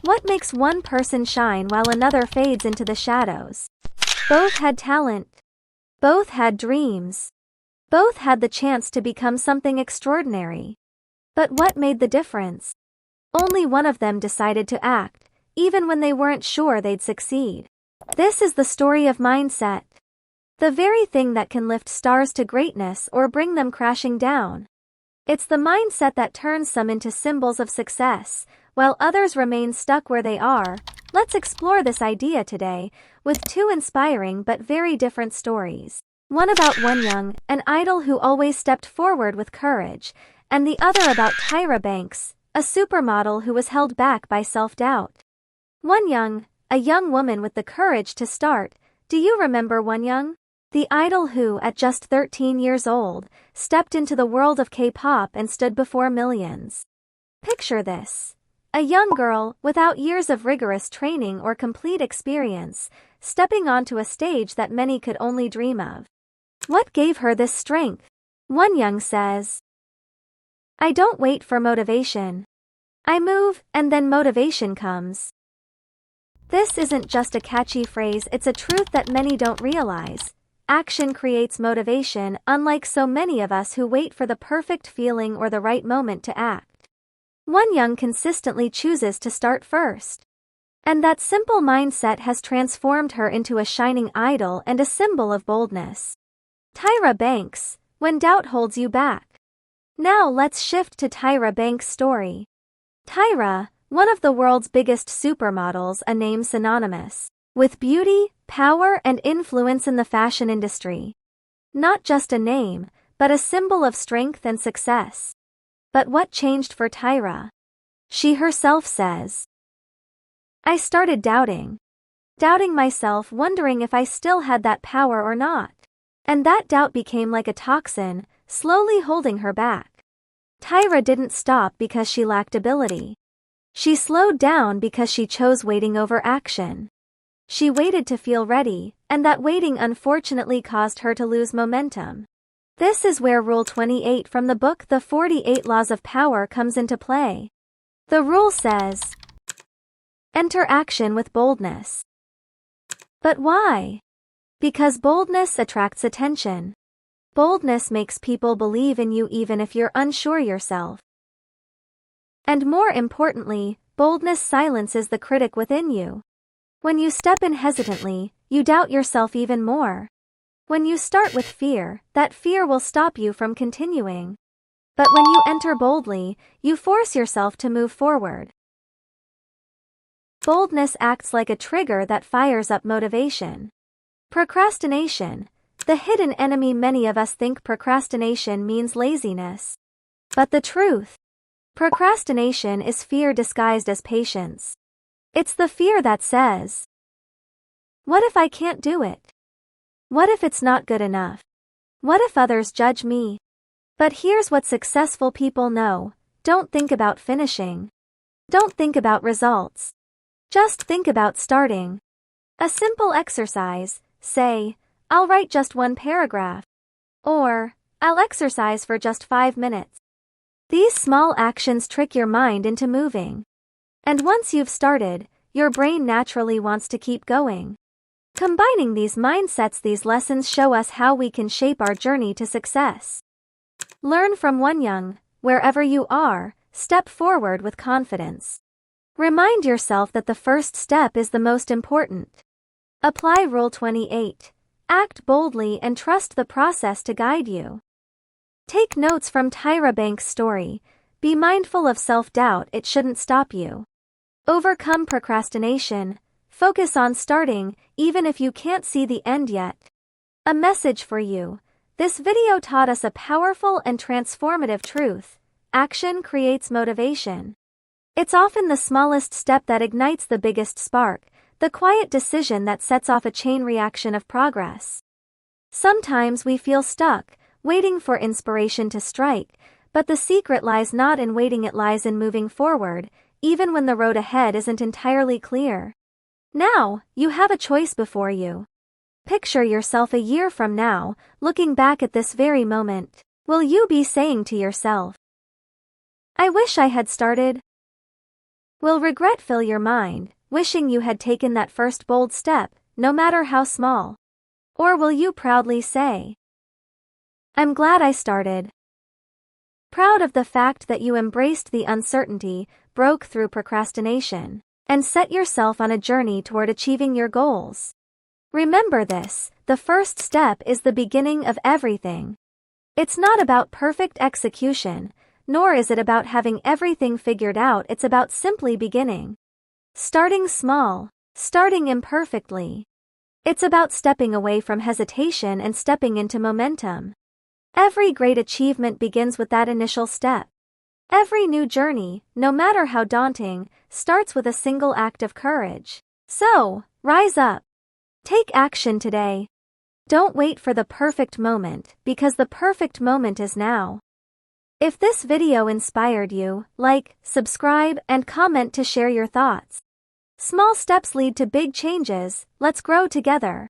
What makes one person shine while another fades into the shadows? Both had talent. Both had dreams. Both had the chance to become something extraordinary. But what made the difference? Only one of them decided to act, even when they weren't sure they'd succeed. This is the story of mindset. The very thing that can lift stars to greatness or bring them crashing down. It's the mindset that turns some into symbols of success, while others remain stuck where they are. Let's explore this idea today, with two inspiring but very different stories. One about Wonyoung, an idol who always stepped forward with courage, and the other about Tyra, a supermodel who was held back by self-doubt. Wonyoung, a young woman with the courage to start. Do you remember Wonyoung? The idol who, at just 13 years old, stepped into the world of K-pop and stood before millions. Picture this. A young girl, without years of rigorous training or complete experience, stepping onto a stage that many could only dream of. What gave her this strength? Wonyoung says, "I don't wait for motivation. I move, and then motivation comes." This isn't just a catchy phrase, it's a truth that many don't realize. Action creates motivation, unlike so many of us who wait for the perfect feeling or the right moment to act. Wonyoung consistently chooses to start first. And that simple mindset has transformed her into a shining idol and a symbol of boldness. Tyra, when doubt holds you back. Now let's shift to Tyra's story. Tyra, one of the world's biggest supermodels, a name synonymous with beauty, power, and influence in the fashion industry. Not just a name, but a symbol of strength and success. But what changed for Tyra? She herself says, "I started doubting myself, wondering if I still had that power or not. And that doubt became like a toxin, slowly holding her back." Tyra didn't stop because she lacked ability. She slowed down because she chose waiting over action. She waited to feel ready, and that waiting unfortunately caused her to lose momentum. This is where Rule 28 from the book The 48 Laws of Power comes into play. The rule says, "Enter action with boldness." But why? Because boldness attracts attention. Boldness makes people believe in you even if you're unsure yourself. And more importantly, boldness silences the critic within you. When you step in hesitantly, you doubt yourself even more. When you start with fear, that fear will stop you from continuing. But when you enter boldly, you force yourself to move forward. Boldness acts like a trigger that fires up motivation. Procrastination, the hidden enemy. Many of us think procrastination means laziness. But the truth, procrastination is fear disguised as patience. It's the fear that says, "What if I can't do it? What if it's not good enough? What if others judge me?" But here's what successful people know: don't think about finishing. Don't think about results. Just think about starting. A simple exercise, say, "I'll write just one paragraph." Or, "I'll exercise for just 5 minutes." These small actions trick your mind into moving. And once you've started, your brain naturally wants to keep going. Combining these mindsets, these lessons show us how we can shape our journey to success. Learn from Wonyoung. Wherever you are, step forward with confidence. Remind yourself that the first step is the most important. Apply Rule 28. Act boldly and trust the process to guide you. Take notes from Tyra's story. Be mindful of self-doubt, it shouldn't stop you. Overcome procrastination. Focus on starting, even if you can't see the end yet. A message for you. This video taught us a powerful and transformative truth. Action creates motivation. It's often the smallest step that ignites the biggest spark, the quiet decision that sets off a chain reaction of progress. Sometimes we feel stuck, waiting for inspiration to strike, but the secret lies not in waiting, it lies in moving forward, even when the road ahead isn't entirely clear. Now, you have a choice before you. Picture yourself a year from now, looking back at this very moment. Will you be saying to yourself, "I wish I had started"? Will regret fill your mind, wishing you had taken that first bold step, no matter how small? Or will you proudly say, I'm glad I started? Proud of the fact that you embraced the uncertainty, broke through procrastination, and set yourself on a journey toward achieving your goals. Remember this, the first step is the beginning of everything. It's not about perfect execution, nor is it about having everything figured out. It's about simply beginning. Starting small, starting imperfectly. It's about stepping away from hesitation and stepping into momentum. Every great achievement begins with that initial step. Every new journey, no matter how daunting, starts with a single act of courage. So, rise up. Take action today. Don't wait for the perfect moment, because the perfect moment is now. If this video inspired you, like, subscribe, and comment to share your thoughts. Small steps lead to big changes. Let's grow together.